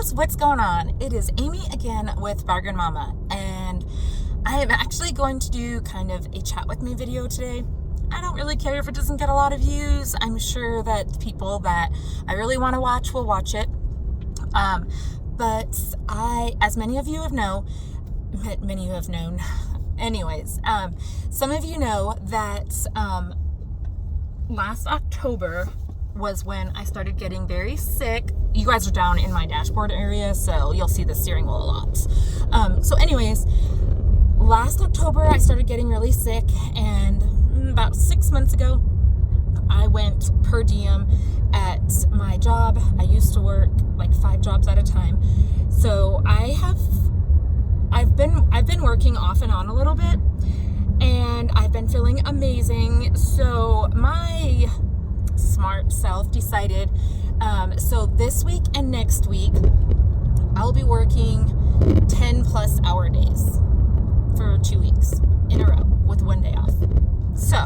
guys, what's going on? It is Amy again with Bargain Mama, and I am actually going to do kind of a chat with me video today. I don't really care if it doesn't get a lot of views. I'm sure that people that I really want to watch will watch it. But as many of you have known, anyways, some of you know that last October was when I started getting very sick. You guys are down in my dashboard area, so you'll see the steering wheel a lot. So anyways, last October I started getting really sick, and about 6 months ago I went per diem at my job. I used to work like 5 jobs at a time, so I've been working off and on a little bit, and I've been feeling amazing. So my smart self decided, so this week and next week I'll be working 10 plus hour days for 2 weeks in a row with 1 day off. So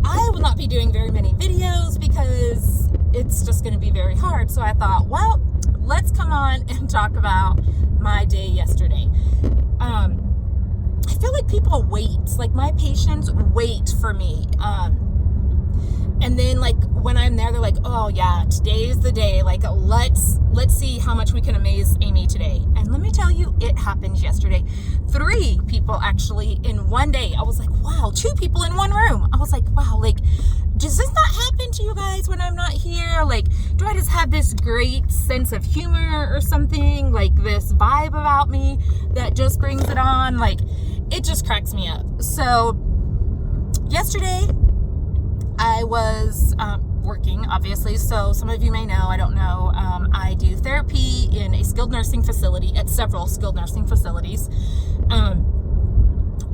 I will not be doing very many videos because it's just going to be very hard. So I thought, well, let's come on and talk about my day yesterday. I feel like people wait, like my patients wait for me. And then like when I'm there, they're like, oh yeah, today is the day. Like, let's see how much we can amaze Amy today. And let me tell you, it happened yesterday. 3 people actually in 1 day. I was like, wow, 2 people in 1 room. I was like, wow, like, does this not happen to you guys when I'm not here? Like, do I just have this great sense of humor or something? Like this vibe about me that just brings it on? Like, it just cracks me up. So yesterday I was working, obviously. So some of you may know, I don't know, I do therapy in a skilled nursing facility, at several skilled nursing facilities.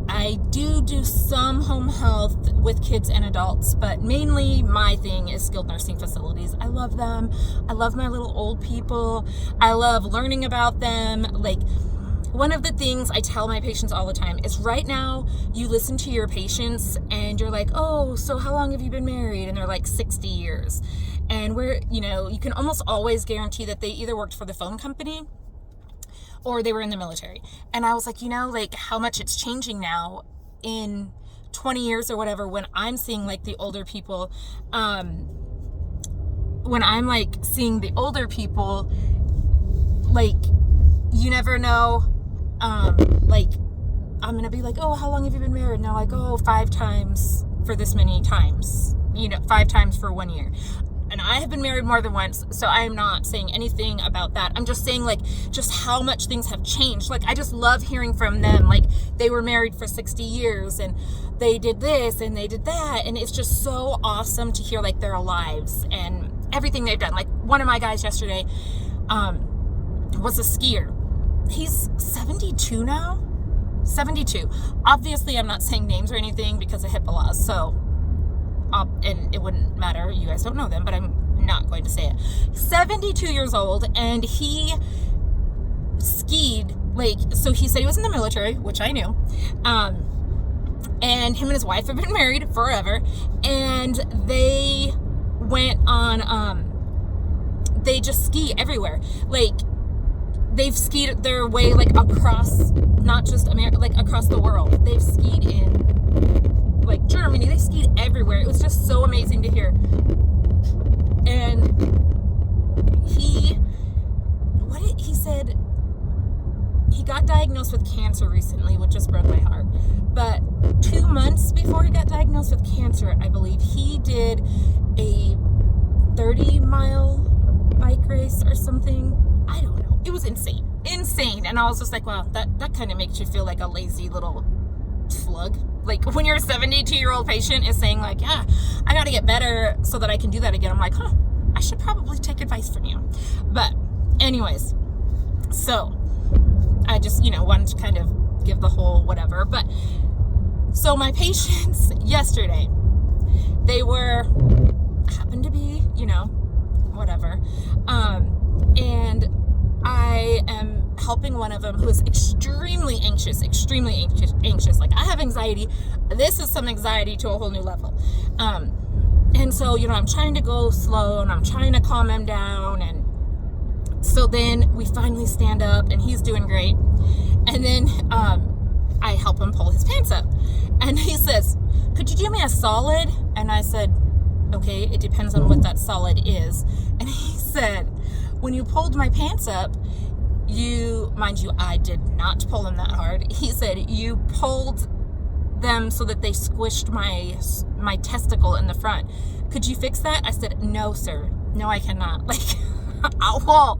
I do some home health with kids and adults, but mainly my thing is skilled nursing facilities. I love them. I love my little old people. I love learning about them. Like, one of the things I tell my patients all the time is, right now you listen to your patients and you're like, oh, so how long have you been married? And they're like 60 years. And you can almost always guarantee that they either worked for the phone company or they were in the military. And I was like, like how much it's changing now in 20 years or whatever, when I'm seeing like the older people, like, you never know. Like, I'm gonna be like, oh, how long have you been married? And they're like, oh, 5 times for this many times, 5 times for 1 year. And I have been married more than once, so I'm not saying anything about that. I'm just saying, like, just how much things have changed. Like, I just love hearing from them. Like, they were married for 60 years and they did this and they did that. And it's just so awesome to hear, like, their lives and everything they've done. Like, one of my guys yesterday was a skier. He's 72 now. 72. Obviously, I'm not saying names or anything because of HIPAA laws, so and it wouldn't matter. You guys don't know them, but I'm not going to say it. 72 years old, and he skied, like, so he said he was in the military, which I knew, and him and his wife have been married forever, and they went on, they just ski everywhere. Like, they've skied their way, like, across, not just America, like, across the world. They've skied in, like, Germany. They skied everywhere. It was just so amazing to hear. And he said he got diagnosed with cancer recently, which just broke my heart. But 2 months before he got diagnosed with cancer, I believe, he did a 30-mile bike race or something. I don't know. It was insane. And I was just like, wow, that kind of makes you feel like a lazy little slug. Like, when your 72-year-old patient is saying, like, yeah, I got to get better so that I can do that again. I'm like, I should probably take advice from you. But anyways, so I just, wanted to kind of give the whole whatever. But so my patients yesterday, they happened to be, whatever. And I am helping one of them who is extremely anxious. Like, I have anxiety. This is some anxiety to a whole new level. And so, I'm trying to go slow and I'm trying to calm him down. And So then we finally stand up and he's doing great. And then I help him pull his pants up. And he says, could you do me a solid? And I said, okay, it depends on what that solid is. And he said, when you pulled my pants up, mind you, I did not pull them that hard. He said, you pulled them so that they squished my testicle in the front. Could you fix that? I said, no, sir. No, I cannot. Like, I will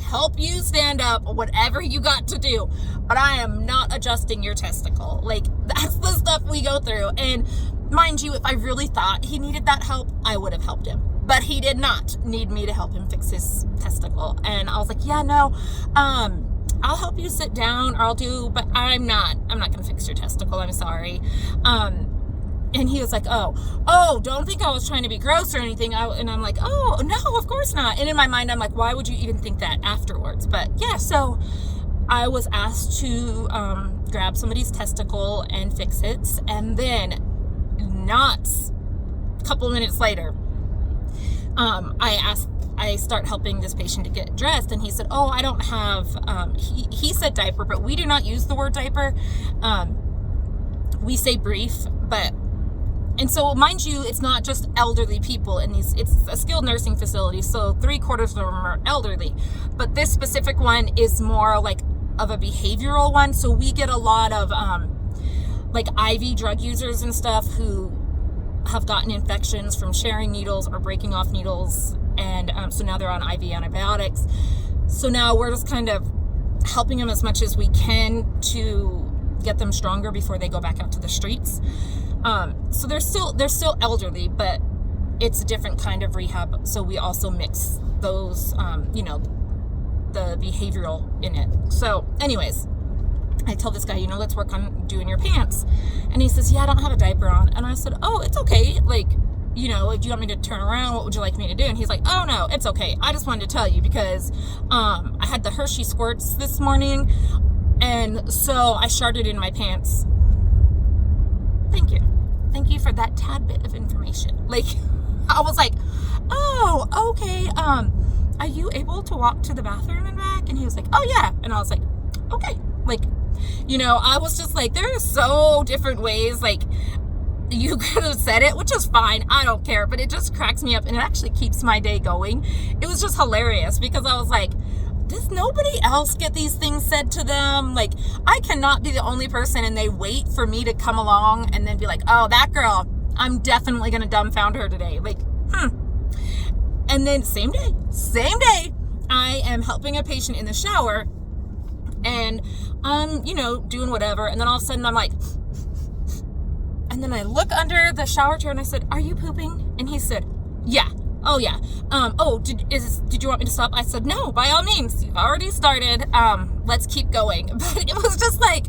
help you stand up, whatever you got to do, but I am not adjusting your testicle. Like, that's the stuff we go through. And mind you, if I really thought he needed that help, I would have helped him. But he did not need me to help him fix his testicle. And I was like, yeah, no, I'll help you sit down, or but I'm not gonna fix your testicle. I'm sorry. And he was like, oh, don't think I was trying to be gross or anything. And I'm like, oh, no, of course not. And in my mind, I'm like, why would you even think that afterwards? But yeah, so I was asked to grab somebody's testicle and fix it. And then not a couple minutes later, I start helping this patient to get dressed, and he said, oh, I don't have, he said diaper, but we do not use the word diaper. We say brief, and so mind you, it's not just elderly people in it's a skilled nursing facility, so 3/4 of them are elderly, but this specific one is more like of a behavioral one. So we get a lot of like IV drug users and stuff who have gotten infections from sharing needles or breaking off needles, and so now they're on IV antibiotics. So now we're just kind of helping them as much as we can to get them stronger before they go back out to the streets. So they're still elderly, but it's a different kind of rehab. So we also mix those, the behavioral in it. So anyways, I tell this guy, let's work on doing your pants. And he says, yeah, I don't have a diaper on. And I said, oh, it's okay. Like, do you want me to turn around? What would you like me to do? And he's like, oh, no, it's okay. I just wanted to tell you because I had the Hershey squirts this morning. And so I sharted in my pants. Thank you. Thank you for that tad bit of information. Like, I was like, oh, okay. Are you able to walk to the bathroom and back? And he was like, oh, yeah. And I was like, okay. Like, I was just like, there are so different ways, like, you could have said it, which is fine. I don't care. But it just cracks me up, and it actually keeps my day going. It was just hilarious because I was like, does nobody else get these things said to them? Like, I cannot be the only person, and they wait for me to come along and then be like, oh, that girl, I'm definitely going to dumbfound her today. Like, And then same day, I am helping a patient in the shower, and I'm, doing whatever. And then all of a sudden I'm like, and then I look under the shower chair and I said, are you pooping? And he said, yeah. Oh, yeah. Did you want me to stop? I said, no, by all means. You've already started. Let's keep going. But it was just like,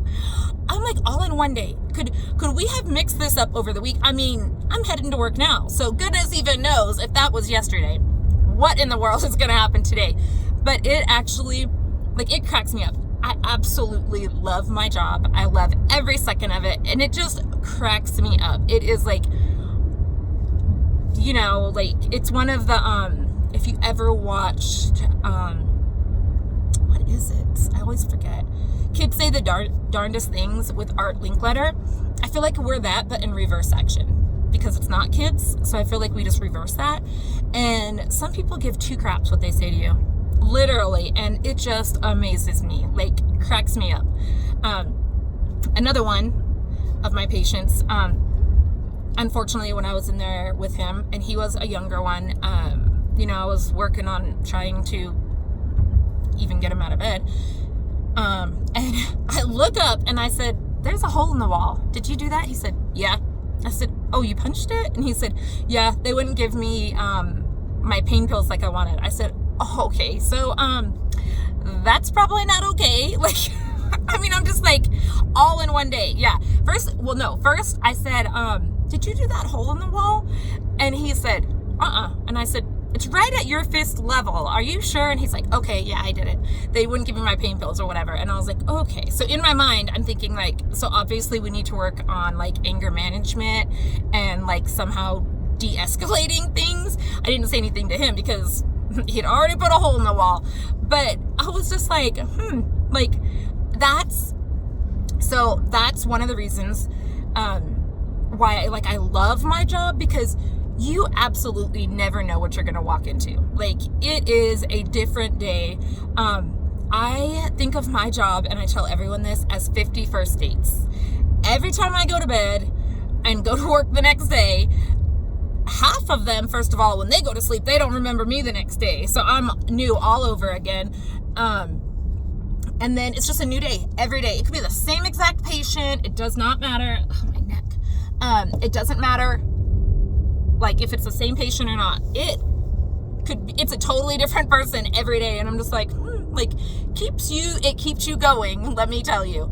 I'm like, all in one day. Could we have mixed this up over the week? I mean, I'm heading to work now. So goodness even knows if that was yesterday, what in the world is going to happen today? But it actually, it cracks me up. I absolutely love my job. I love every second of it. And it just cracks me up. It is it's one of the, if you ever watched, what is it? I always forget. Kids Say the Darndest Things with Art Linkletter. I feel like we're that, but in reverse action, because it's not kids. So I feel like we just reverse that. And some people give two craps what they say to you. Literally, and it just amazes me, cracks me up. Another one of my patients, unfortunately, when I was in there with him, and he was a younger one, I was working on trying to even get him out of bed, and I look up and I said, there's a hole in the wall. Did you do that? He said, yeah. I said, oh, you punched it? And he said, yeah, they wouldn't give me my pain pills like I wanted. I said, oh, okay, so that's probably not okay. I'm just all in one day. Yeah. First I said, did you do that hole in the wall? And he said, and I said, it's right at your fist level. Are you sure? And he's like, okay, yeah, I did it. They wouldn't give me my pain pills or whatever. And I was like, okay. So in my mind, I'm thinking so obviously we need to work on anger management and somehow de-escalating things. I didn't say anything to him because He'd already put a hole in the wall. But I was just like, like that's one of the reasons why I love my job, because you absolutely never know what you're going to walk into. Like, it is a different day. I think of my job, and I tell everyone this, as 50 first dates. Every time I go to bed and go to work the next day, half of them, first of all, when they go to sleep, they don't remember me the next day. So I'm new all over again. And then it's just a new day every day. It could be the same exact patient. It does not matter. Oh, my neck. It doesn't matter, like, if it's the same patient or not. It's a totally different person every day. And I'm just like, it keeps you going, let me tell you.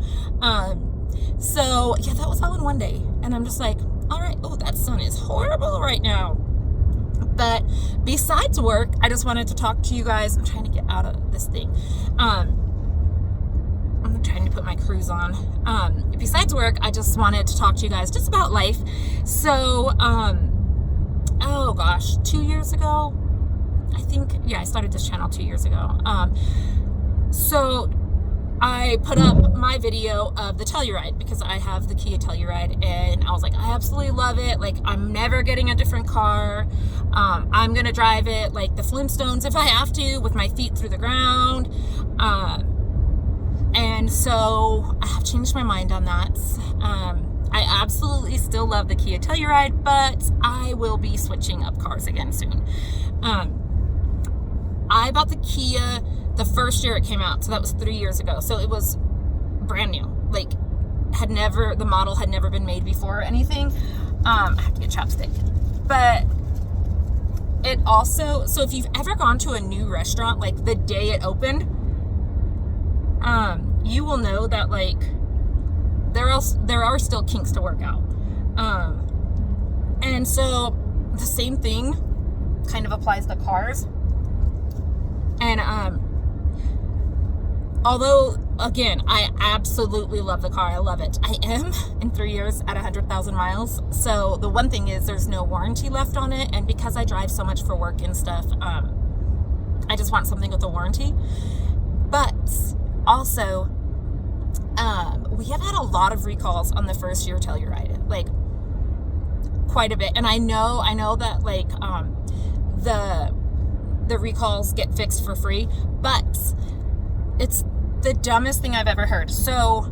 So yeah, that was all in one day. And I'm just like, all right, oh, that sun is horrible right now. But besides work, I just wanted to talk to you guys. I'm trying to get out of this thing. I'm trying to put my cruise on. Besides work, I just wanted to talk to you guys just about life. So, oh gosh, 2 years ago, I think, yeah, I started this channel 2 years ago. So I put up my video of the Telluride, because I have the Kia Telluride, and I was like, I absolutely love it. Like, I'm never getting a different car. I'm gonna drive it like the Flintstones if I have to, with my feet through the ground. And so I have changed my mind on that. I absolutely still love the Kia Telluride, but I will be switching up cars again soon. I bought the Kia the first year it came out, so that was 3 years ago. So it was brand new. Like, the model had never been made before or anything. I have to get chapstick. But it also, so if you've ever gone to a new restaurant, like the day it opened, you will know that, like, there are still kinks to work out. And so the same thing kind of applies to cars. And although, again, I absolutely love the car. I love it. I am in 3 years at 100,000 miles. So the one thing is there's no warranty left on it. And because I drive so much for work and stuff, I just want something with a warranty. But also, we have had a lot of recalls on the first year Telluride, like quite a bit. And I know that, like, the recalls get fixed for free, but it's the dumbest thing I've ever heard. So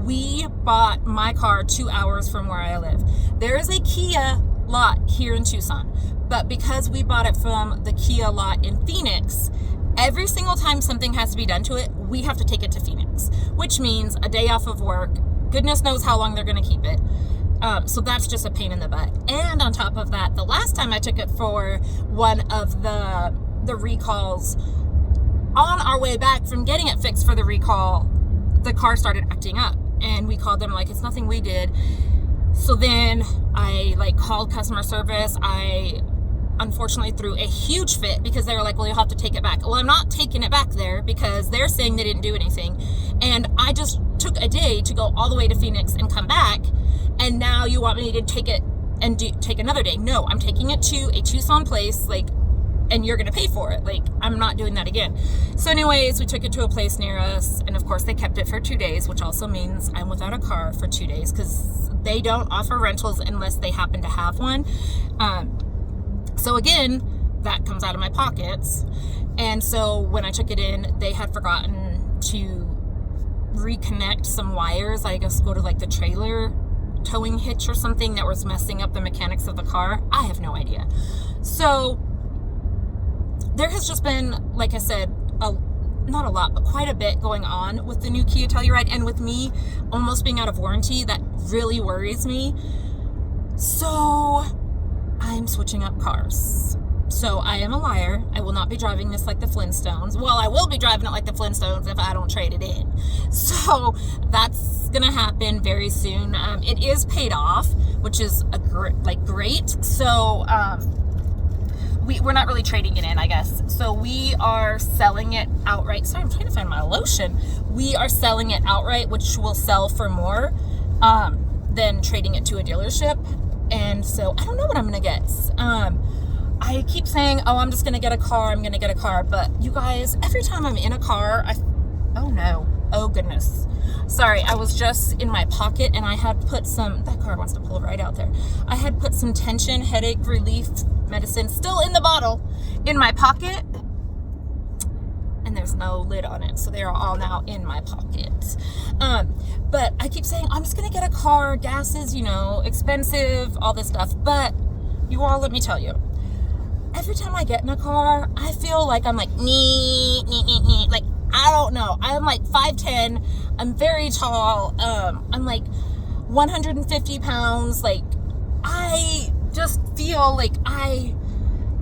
we bought my car 2 hours from where I live. There is a Kia lot here in Tucson, but because we bought it from the Kia lot in Phoenix, every single time something has to be done to it, we have to take it to Phoenix, which means a day off of work. Goodness knows how long they're going to keep it. So that's just a pain in the butt. And on top of that, the last time I took it for one of the recalls, on our way back from getting it fixed for the recall, the car started acting up, and we called them, like, it's nothing we did. So then I, like, called customer service. I unfortunately threw a huge fit, because they were like, well, you'll have to take it back. Well, I'm not taking it back there, because they're saying they didn't do anything. And I just took a day to go all the way to Phoenix and come back. And now you want me to take it and take another day. No, I'm taking it to a Tucson place, like, and you're going to pay for it. Like, I'm not doing that again. So anyways, we took it to a place near us. And of course they kept it for 2 days, which also means I'm without a car for 2 days, because they don't offer rentals unless they happen to have one. So again, that comes out of my pockets. And so when I took it in, they had forgotten to reconnect some wires. I guess go to, like, the trailer towing hitch or something that was messing up the mechanics of the car. I have no idea. So there has just been, like I said, not a lot, but quite a bit going on with the new Kia Telluride, and with me almost being out of warranty, that really worries me. So I'm switching up cars. So I am a liar. I will not be driving this like the Flintstones. Well, I will be driving it like the Flintstones if I don't trade it in. So that's gonna happen very soon. It is paid off, which is great. So we're not really trading it in, I guess. So we are selling it outright. Sorry, I'm trying to find my lotion. We are selling it outright, which will sell for more than trading it to a dealership. And so I don't know what I'm gonna get. I keep saying, oh, I'm just going to get a car. But you guys, every time I'm in a car, oh no. Oh goodness. Sorry, I was just in my pocket and I had put that car wants to pull right out there. I had put some tension headache relief medicine still in the bottle in my pocket. And there's no lid on it, so they are all now in my pocket. But I keep saying, I'm just going to get a car. Gas is, expensive, all this stuff. But you all, let me tell you, every time I get in a car, I feel like I'm like, like, I don't know. I'm like 5'10". I'm very tall. I'm like 150 pounds. Like, I just feel like I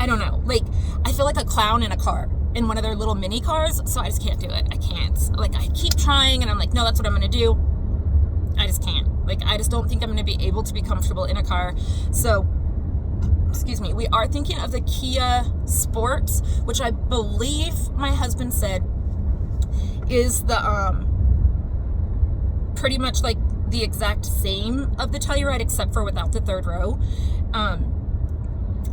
don't know. Like, I feel like a clown in a car, in one of their little mini cars. So I just can't do it. I can't. Like, I keep trying and I'm like, no, that's what I'm going to do. I just can't. Like, I just don't think I'm going to be able to be comfortable in a car. So, excuse me, we are thinking of the Kia Sports, which I believe my husband said is the pretty much like the exact same of the Telluride, except for without the third row.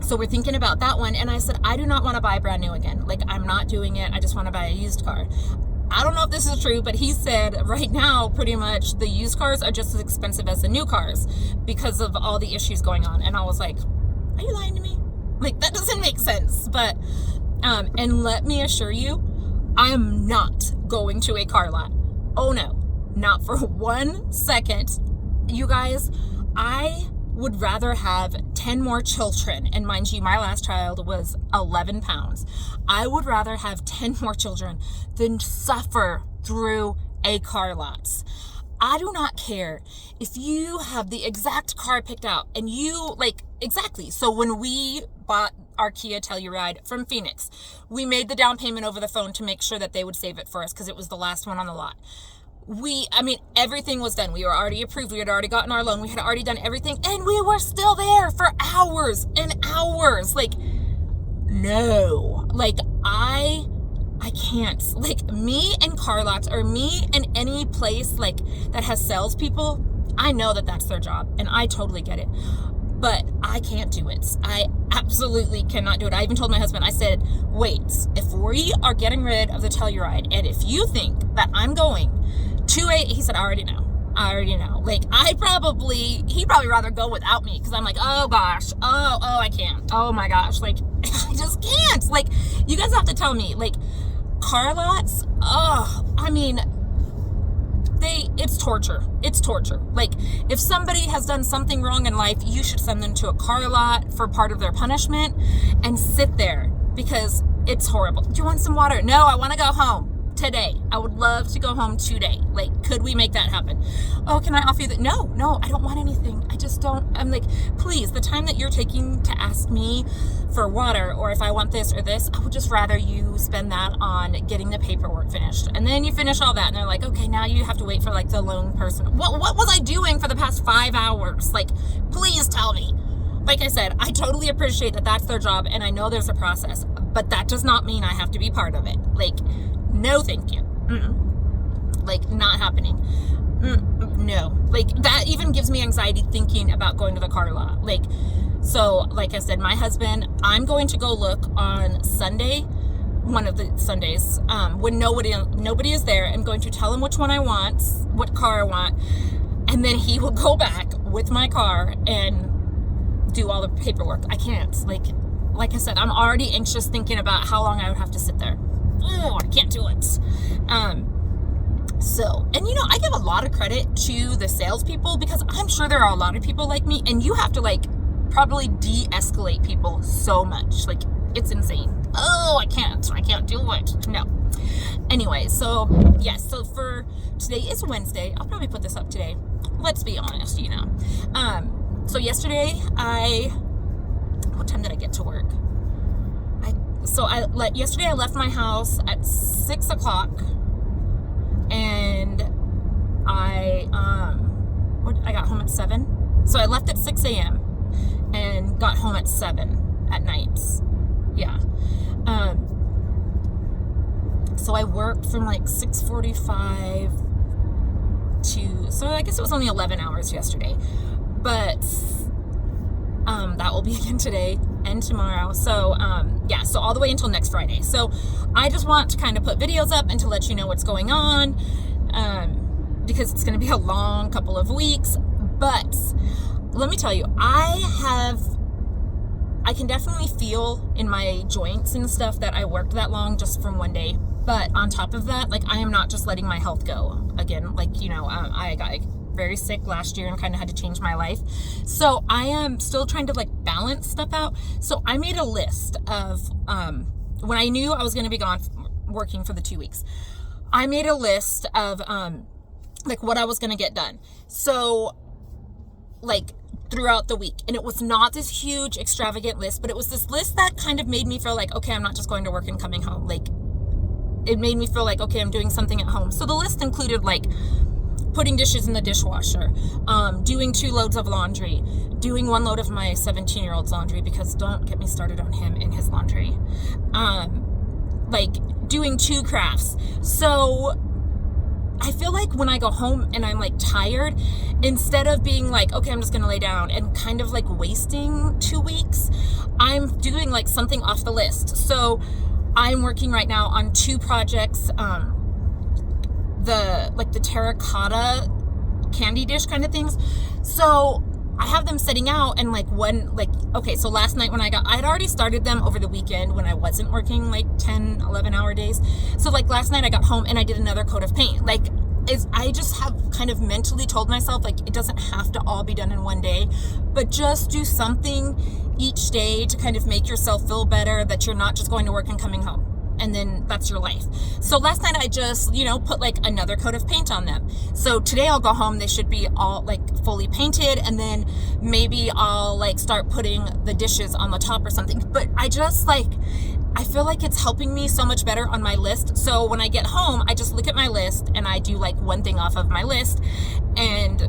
So we're thinking about that one. And I said, I do not want to buy brand new again. Like, I'm not doing it. I just want to buy a used car. I don't know if this is true, but he said right now, pretty much the used cars are just as expensive as the new cars because of all the issues going on. And I was like, are you lying to me? Like, that doesn't make sense. But, and let me assure you, I am not going to a car lot. Oh no, not for 1 second. You guys, I would rather have 10 more children. And mind you, my last child was 11 pounds. I would rather have 10 more children than suffer through a car lot. I do not care if you have the exact car picked out and you like exactly. So when we bought our Kia Telluride from Phoenix, we made the down payment over the phone to make sure that they would save it for us because it was the last one on the lot. Everything was done. We were already approved. We had already gotten our loan. We had already done everything. And we were still there for hours and hours. Like, no. Like, I can't. Like, me and car lots, or me and any place, like, that has salespeople, I know that that's their job. And I totally get it. But I can't do it. I absolutely cannot do it. I even told my husband, I said, wait, if we are getting rid of the Telluride, and if you think that I'm going he said, I already know. Like, he'd probably rather go without me because I'm like, oh gosh, I can't. Oh my gosh, like, I just can't. Like, you guys have to tell me, like, car lots, it's torture. It's torture. Like, if somebody has done something wrong in life, you should send them to a car lot for part of their punishment and sit there because it's horrible. Do you want some water? No, I want to go home today. I would love to go home today. Like, could we make that happen? Oh, can I offer you that? No, I don't want anything. I just don't. I'm like, please, the time that you're taking to ask me for water or if I want this or this, I would just rather you spend that on getting the paperwork finished. And then you finish all that and they're like, okay, now you have to wait for like the loan person. What was I doing for the past 5 hours? Like, please tell me. Like I said, I totally appreciate that that's their job and I know there's a process, but that does not mean I have to be part of it. Like, no, thank you. Like, not happening. No. Like, that even gives me anxiety thinking about going to the car lot. Like, so, like I said, my husband, I'm going to go look on Sunday, one of the Sundays, when nobody is there. I'm going to tell him which one I want, what car I want, and then he will go back with my car and do all the paperwork. I can't. Like I said, I'm already anxious thinking about how long I would have to sit there. Oh, I can't do it. I give a lot of credit to the salespeople because I'm sure there are a lot of people like me, and you have to like probably de-escalate people so much. Like, it's insane. Oh, I can't do it. No. Anyway, so yes, so for today is Wednesday. I'll probably put this up today. Let's be honest, So yesterday what time did I get to work? Yesterday I left my house at 6 o'clock and I got home at 7. So I left at 6 a.m. and got home at 7 at night. Yeah. So I worked from like 6:45 so I guess it was only 11 hours yesterday. But that will be again today. end tomorrow. So, yeah, so all the way until next Friday. So I just want to kind of put videos up and to let you know what's going on, because it's going to be a long couple of weeks. But let me tell you, I can definitely feel in my joints and stuff that I worked that long just from one day. But on top of that, like, I am not just letting my health go again. Like, you know, I got very sick last year and kind of had to change my life. So I am still trying to like balance stuff out. So I made a list of, when I knew I was going to be gone working for the 2 weeks, I made a list of, like what I was going to get done. So like throughout the week. And it was not this huge extravagant list, but it was this list that kind of made me feel like, okay, I'm not just going to work and coming home. Like, it made me feel like, okay, I'm doing something at home. So the list included like putting dishes in the dishwasher, doing 2 loads of laundry, doing 1 load of my 17-year-old's laundry, because don't get me started on him and his laundry, like doing 2 crafts. So I feel like when I go home and I'm like tired, instead of being like, okay, I'm just going to lay down and kind of like wasting 2 weeks, I'm doing like something off the list. So I'm working right now on 2 projects, the terracotta candy dish kind of things. So I have them sitting out, and okay, so last night when I'd already started them over the weekend when I wasn't working like 10, 11 hour days. So like last night I got home and I did another coat of paint. Like, I just have kind of mentally told myself, like, it doesn't have to all be done in one day, but just do something each day to kind of make yourself feel better that you're not just going to work and coming home. And then that's your life. So last night I just, put like another coat of paint on them. So today I'll go home, they should be all like fully painted, and then maybe I'll like start putting the dishes on the top or something. But I just I feel like it's helping me so much better on my list. So when I get home, I just look at my list and I do like one thing off of my list. And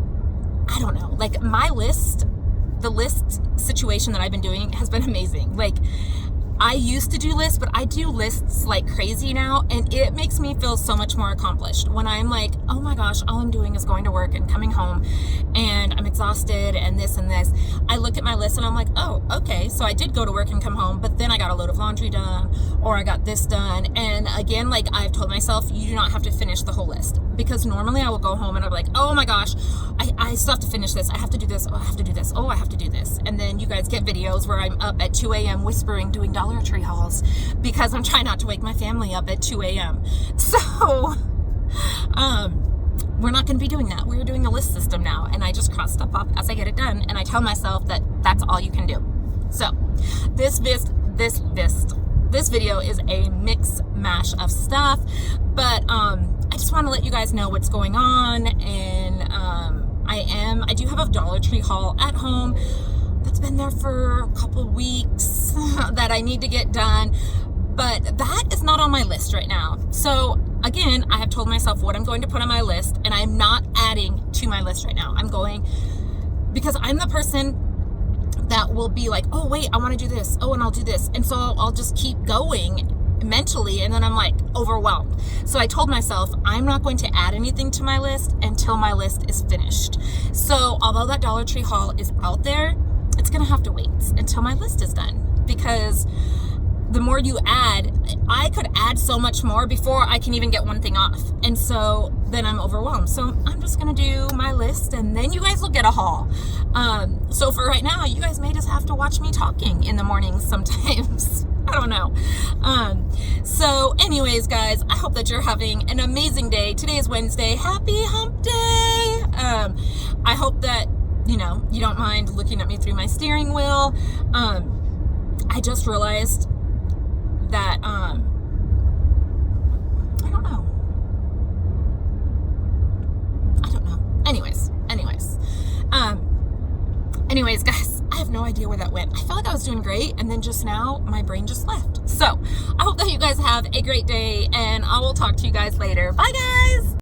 I don't know, like the list situation that I've been doing has been amazing. Like, I used to do lists, but I do lists like crazy now, and it makes me feel so much more accomplished when I'm like, oh my gosh, all I'm doing is going to work and coming home and I'm exhausted and this and this. I look at my list and I'm like, oh, okay, so I did go to work and come home, but then I got a load of laundry done, or I got this done. And again, like, I've told myself, you do not have to finish the whole list, because normally I will go home and I'm like, oh my gosh, I still have to finish this. I have to do this. Oh, I have to do this. Oh, I have to do this. And then you guys get videos where I'm up at 2 a.m. whispering, doing Dollar Tree hauls, because I'm trying not to wake my family up at 2 a.m. So, we're not going to be doing that. We're doing a list system now, and I just cross stuff off as I get it done, and I tell myself that that's all you can do. So, this video is a mix mash of stuff, but I just want to let you guys know what's going on. And I do have a Dollar Tree haul at home that's been there for a couple weeks that I need to get done, but that is not on my list right now. So again, I have told myself what I'm going to put on my list, and I'm not adding to my list right now. I'm going, because I'm the person that will be like, oh wait, I want to do this, oh, and I'll do this, and so I'll just keep going mentally, and then I'm like overwhelmed. So I told myself I'm not going to add anything to my list until my list is finished. So although that Dollar Tree haul is out there, it's gonna have to wait until my list is done, because the more you add, I could add so much more before I can even get one thing off, and so then I'm overwhelmed. So I'm just gonna do my list, and then you guys will get a haul. So for right now, you guys may just have to watch me talking in the mornings sometimes. I don't know. So anyways, guys, I hope that you're having an amazing day. Today is Wednesday. Happy hump day. I hope that, you don't mind looking at me through my steering wheel. I just realized that, I don't know. Anyways, guys, I have no idea where that went. I felt like I was doing great, and then just now my brain just left. So I hope that you guys have a great day, and I will talk to you guys later. Bye, guys.